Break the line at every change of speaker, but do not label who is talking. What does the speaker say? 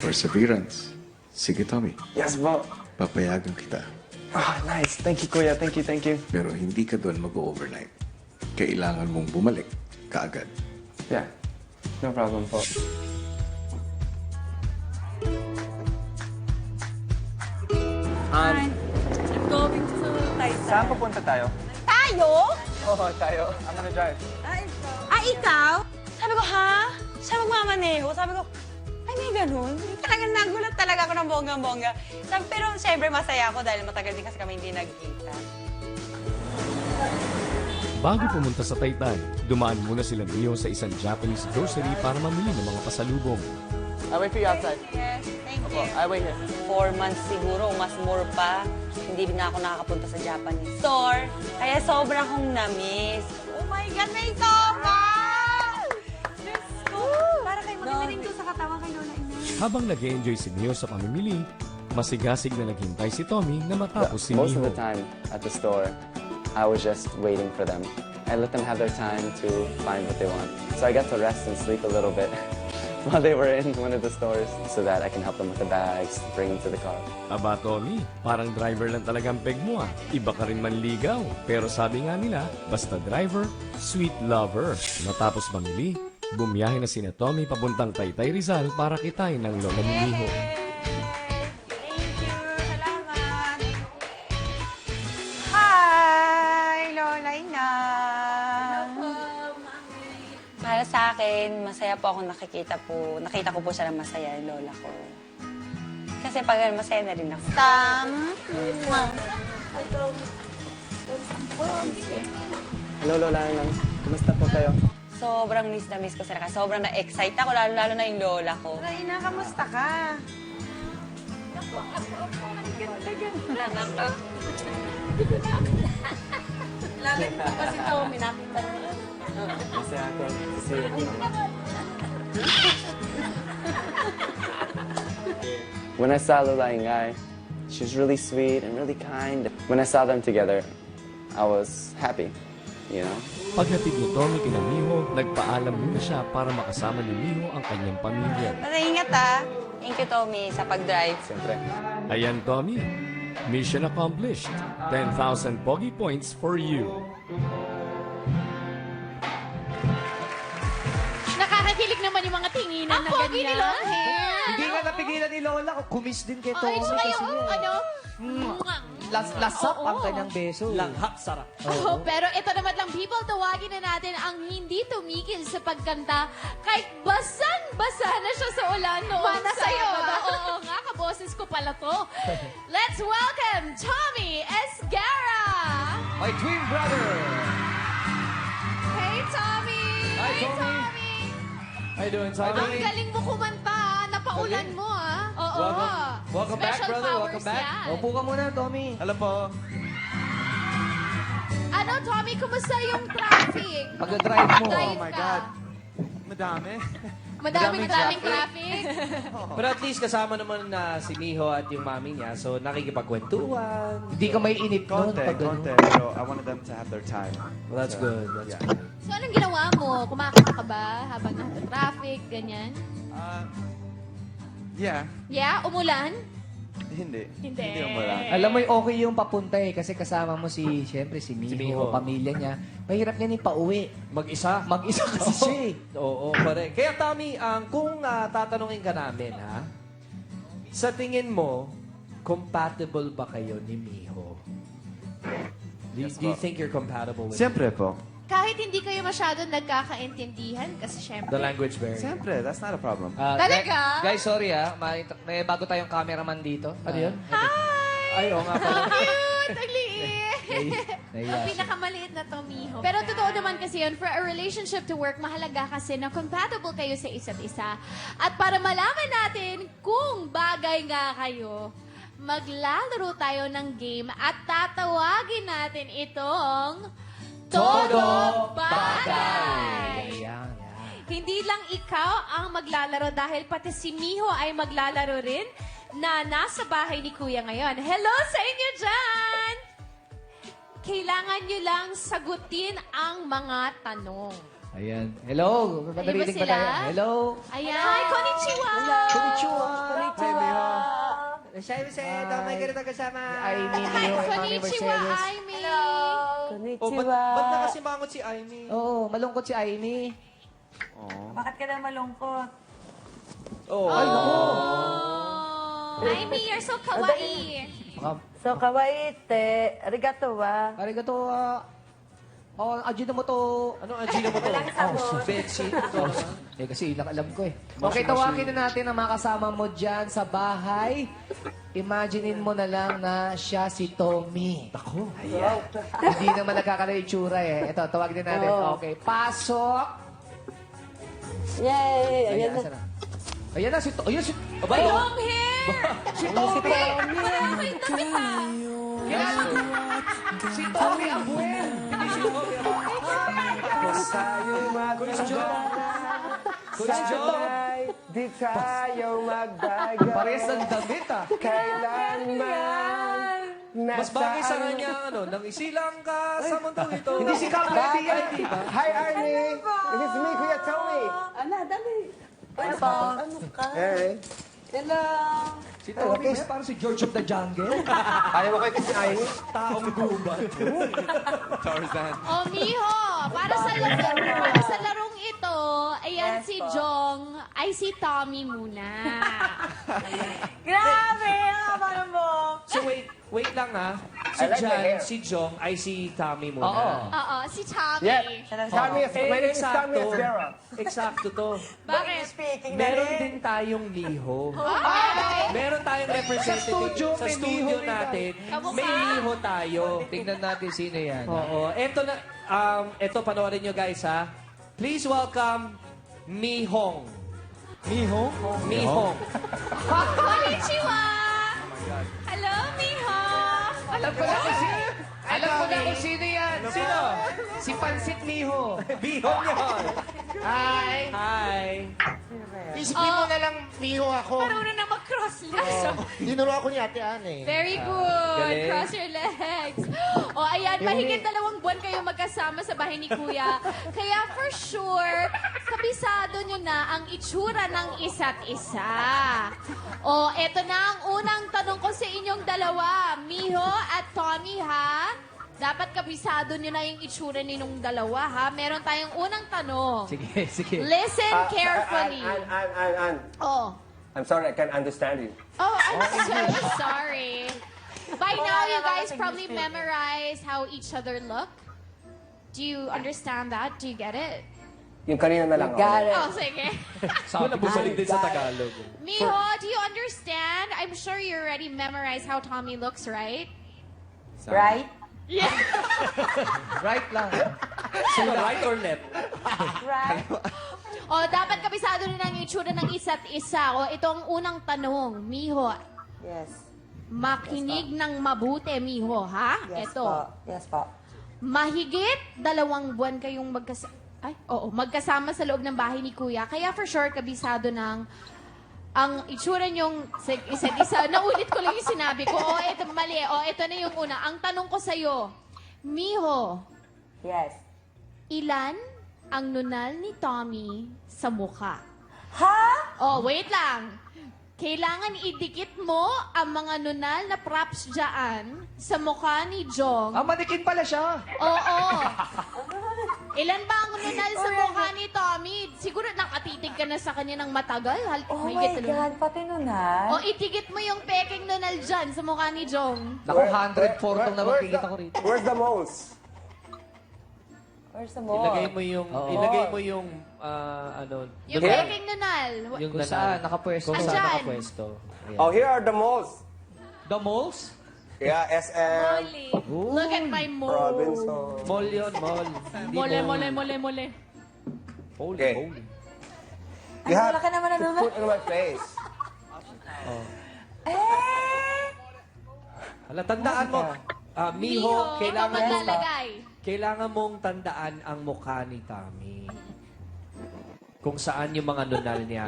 Perseverance. Sige, Tommy.
Yes, bro.
Papayagan kita.
Ah, nice. Thank you, kuya. Thank you, thank you.
Pero hindi ka doon mag-overnight. Kailangan mong bumalik kaagad.
Yeah. No problem po.
Hi. I'm going to Taytay.
Saan papunta tayo?
Tayo?
Oo, tayo. I'm gonna drive.
Ikaw? Sabi ko, ha? Siya magmamaneho? Sabi ko, ay, may ganun. Talagang nagulat talaga ako ng bonggang-bongga. Pero siyempre masaya ako dahil matagal din kasi kami hindi nagkita.
Bago pumunta sa Taytay, dumaan muna sila Mio sa isang Japanese grocery para mamili ng mga pasalubong.
I'll wait for you outside.
Yes, thank you.
I'll wait here.
4 months siguro, mas more pa. Hindi na ako nakakapunta sa Japanese store. Kaya sobrang kong na-miss. Oh my God, may sopa! Diyos ko! Para kayo magamiling doon sa katawan kay Lola Ina.
Habang nag-enjoy si Mio sa pamimili, masigasig na naghintay si Tommy na matapos si
Most of
Mio.
the time at the store, I was just waiting for them. I let them have their time to find what they want. So I got to rest and sleep a little bit while they were in one of the stores so that I can help them with the bags, bring them to the car.
Aba Tommy, parang driver lang talagang peg mo ah. Iba ka rin manligaw. Pero sabi nga nila, basta driver, sweet lover. Matapos mamili, bumiyahe na sina Tommy papuntang Taytay Rizal para kitain ng lola ni Miho.
Thank you. Salamat. Hi, Lola Ina. Para sa akin, masaya po ako nakita ko po siya ng masaya, yung lola ko. Kasi pag masaya na rin ako.
Hello, Lola. Kumusta po kayo?
Sobrang miss na miss ko sila. Kasi sobrang na-excite ako, lalo na yung lola ko.
Lola Ina, kamusta ka?
Lamit po kasi Tommy, nakita mo.
Masaya ako. Kasi when I saw Lola Ingay, she was really sweet and really kind. When I saw them together, I was happy, you know?
Paghatid ni Tommy kina Miho, nagpaalam muna siya para makasama ni Miho ang kanyang pamilya.
Basta ingat ha. Thank you, Tommy, sa pag-drive.
Siyempre.
Ayan Tommy, mission accomplished. 10,000 Pogi points for you.
Nakakakilig naman yung mga tinginan na ganyan.
Hindi nga napigilan ni Lola. Kumis din kay Tommy.
Ay, so kayo,
kasi
ano?
lasap ang
Oo.
kanyang beso.
Langhap sarap.
Oh, pero ito naman lang, people, tawagin na natin ang hindi tumigil sa pagkanta kahit basang-basa na siya sa ulan noong
Mana sa'yo,
Sabado.
ah.
Oo nga, kaboses ko pala to. Let's welcome Tommy Esguerra!
My twin brother.
Hey, Tommy!
Hi, Tommy. How you doing,
Ang
Tommy?
galing mo kumanta, ah. Napaulan mo, ah. Oo.
Welcome back,
Special
brother.
powers
Welcome back.
yan.
Upo ka muna, Tommy. Hello po.
Ano, Tommy, kumusta yung traffic?
Pag-drive mo.
Drive ka.
Madami.
Madaming traffic.
Pero at least kasama naman na si Miho at yung mami niya. So nakikipagkwentuhan.
Hindi ka may inip nun. Pag ganun.
Pero I wanted them to have their time.
Well, that's good. That's good.
So, anong ginawa mo? Kumakanta ka ba habang nasa traffic, ganyan?
Yeah,
Yeah? Umulan?
hindi.
Hindi.
Hindi umulan.
Alam mo, okay yung papunta eh. Kasi kasama mo siyempre si Miho,
Miho.
pamilya niya. Mahirap niya ni pauwi.
Mag-isa.
Mag-isa kasi siya eh.
Oo, correct. Kaya Tommy, kung tatanungin ka namin, ha? Sa tingin mo, compatible ba kayo ni Miho? Do you think you're compatible with
Siyempre po.
Kahit hindi kayo masyadong nagkakaintindihan, kasi syempre...
the language barrier?
Siyempre, that's not a problem.
Talaga?
Guys, sorry may bago tayong cameraman dito. Ano yun?
Ay, oo nga pala.
Cute! Ang liit!
Nahiya
Ang
siya.
pinakamaliit na Tomiho. Pero totoo naman kasi yun, for a relationship to work, mahalaga kasi na compatible kayo sa isa't isa. At para malaman natin kung bagay nga kayo, maglalaro tayo ng game at tatawagin natin itong Todo Bagay!
Yan, yan.
Hindi lang ikaw ang maglalaro dahil pati si Miho ay maglalaro rin na nasa bahay ni Kuya ngayon. Hello sa inyo dyan! Kailangan nyo lang sagutin ang mga tanong.
Ayan. Hello. Madarinig ba
sila?
tayo? Hello.
Ayan. Hi, konnichiwa!
Konnichiwa.
Konnichiwa. Siyempre, damay ka rin kasama.
Aimee,
Hi,
Miho,
konnichiwa, Aimee!
Oh, ba't nakasimangot si Aimee?
Oo, malungkot si Aimee.
Bakit ka na malungkot?
Oh.
Ay, naku.
Aimee, you're so kawaii.
So, kawaii te. Arigato wa.
Arigato. Ajin mo to.
Anong Angina mo to? Bedsheet.
Kasi ilang alam ko eh. Okay, tawagin na natin ang mga kasama mo dyan sa bahay. Imaginein mo na lang na siya si Tommy.
Ako.
Hindi naman nagkakala yung itsura eh. Ito, tawagin na natin. Okay, pasok.
Yay! Ayan na.
Ayan na. Ayan na, si Tommy. Ayan si... Aba,
Tommy!
si Tommy!
Parang may damit ha.
Kilala ko. Si Tommy Abuel. Hindi si Tommy Abuel.
Di tayo magbago.
Parehas ng damit ah.
Kailanman.
Mas bagay sa kanya, nang isilang ka sa mundo ito.
Hindi si Cap Lady yan, di ba?
Hi, Arnie. This is me, Kuya Tommy.
Ana, dali. Ano ka?
Hey.
Hello.
Si Tommy, parang si George of the Jungle.
Ayaw mo kayo kasi Arnie?
Taong gubat.
Tarzan.
Oh, Miho, para sa larong ito, ayan
Yes,
si
po.
Jong, ay si Tommy muna.
Grabe! Ang haba ng buhok.
So wait lang ha. Si
I like my
Jan,
hair.
si Jong, ay si Tommy muna.
Oo.
Oo, si Tommy.
Tommy, my name is Tommy
Eksakto.
Espera.
Eksakto to.
Bakit?
Speaking
Meron din tayong Miho.
Ay!
Meron tayong representative
studio,
sa
may
studio
Miho rin
natin.
Kamukha.
May Miho tayo.
Tingnan natin sino yan.
Oo. Ito panoorin nyo guys ha. Please welcome Mihong.
Mihong?
Mihong.
Konnichiwa! Hello, Miho!
Alam ko na kung sino yan.
Sino?
Si Pansit Miho.
Mihong yun.
Hi.
Hi.
Isipin mo na lang, Miho ako.
Marunong na mag-cross legs.
Dinuro ako ni Ate Anne.
Very good.
Galing.
Cross your legs. O, ayan, mahigit 2 buwan kayo magkasama sa bahay ni Kuya. Kaya for sure, kabisado nyo na ang itsura ng isa't isa. O, eto na ang unang tanong ko sa inyong dalawa. Miho at Tommy, ha? Dapat kabisado nyo na yung itsura ninyong dalawa, ha? Meron tayong unang tanong.
Sige, sige.
Listen carefully. Oh.
I'm sorry, I can't understand you.
Oh, I'm so sorry. By now, you guys probably memorize how each other look. Do you understand that? Do you get it?
Yung kanina na lang.
Oh, sige.
Wala bumalik din sa Tagalog.
Miho, do you understand? I'm sure you already memorized how Tommy looks, right?
Right?
Yeah.
Right lang.
Sino, right or left?
Right?
O, dapat kabisado na ng itsura ng isa't isa. O, ito ang unang tanong. Miho,
Yes.
makinig ng mabuti, Miho, ha?
Yes
Ito.
po. Yes po.
Mahigit 2 buwan kayong magkasama sa loob ng bahay ni Kuya. Kaya for sure, kabisado ng ang itsura niyong isa't isa. Naulit ko lang yung sinabi ko. O, ito mali. O, ito na yung una. Ang tanong ko sa'yo, Miho,
Yes.
ilan ang nunal ni Tommy sa mukha?
Ha?
Oh, wait lang. Kailangan idikit mo ang mga nunal na props dyan sa mukha ni Jong.
Manikin pala siya.
Oo. Ilan ba ang nunal sa mukha ni Tommy? Siguro nakatitig ka na sa kanya ng matagal.
Oh my
Mahigit
God, pati nunal.
O, itigit mo yung peking nunal dyan sa mukha ni Jong.
Naku, 104 tong na makikita ko rito.
Where's the moles?
Where's the more?
Ilagay mo yung
Yung peking nunal.
yung
Kung saan, nakapwesto.
Kung
Andyan.
saan nakapwesto.
Oh, here are the moles.
The moles?
Yeah, SM,
Holy. Look at my mole.
Robinson.
Mall yun, mall. Hindi
Mole.
Holy,
Okay.
holy.
Ay, wala ka naman na nunal.
Put in my face.
Hala, tandaan mo. Miho,
ikaw maglalagay.
kailangan mong tandaan ang mukha ni Tommy. Kung saan yung mga nunal niya.